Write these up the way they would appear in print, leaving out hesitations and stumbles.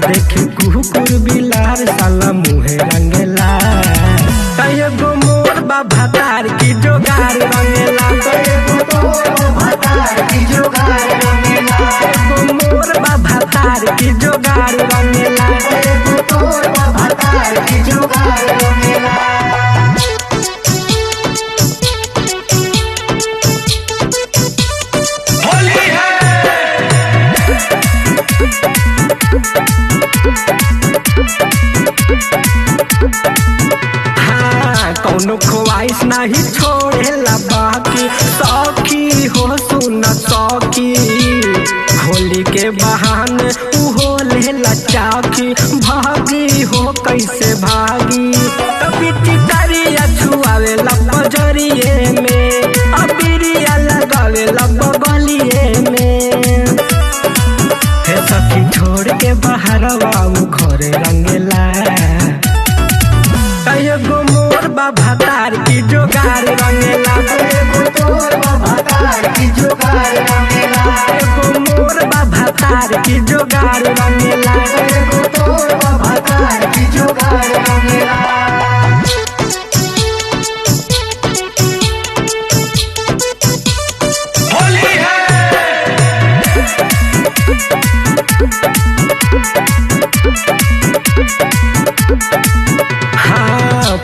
देखी कुकुर बिलार साला मुहे रंगेला कएगो मोर बा भातार की जोगार रंगेला कएगो मोर बा भातार की जोगार रंगेला कएगो मोर बा भातार की जोगार रंगेला कएगो मोर बा भातार की जोगार रंगेला। कौनो ख्वाहिश नहीं छोड़ेला बाकी सौखी हो सुन सौखी होली के बहाने उहो लेला चाकी भागी हो कैसे भागी कभी चितरिया छुआवेला बजरिए में अबिरिया लगावेला बगलिए में हे सखी छोड़ के बाहर आऊ घरे रंगेला कएगो मोर बा भातार की जोगार रंगेला कएगो मोर बा भातार की जोगार रंगेला कएगो मोर बा भातार की जोगार रंगेला कएगो मोर बा भातार की जोगार रंगेला। होली है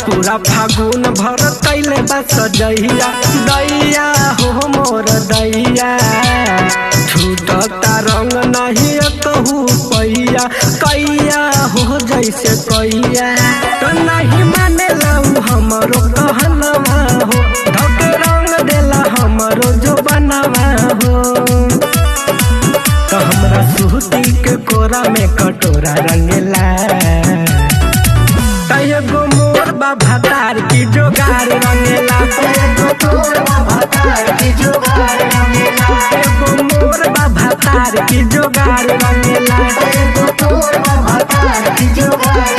पूरा फागुन भर कैले बस दैया दैया हो मोर दैया छूटता रंग नहीं कहू पैया कैया हो जैसे कैया तो नहीं माने लाऊ हमरो कहनवा हो धक रंग देला हमरो जो बनवा हो तो हमरा सूती के कोरा में कटोरा रंगेला कएगो मोर बा भातार की जोगार रंगेला कएगो मोर बा भातार की जोगार रंगेला कएगो मोर बा भातार की जोगार रंगेला कएगो मोर बा भातार की जोगार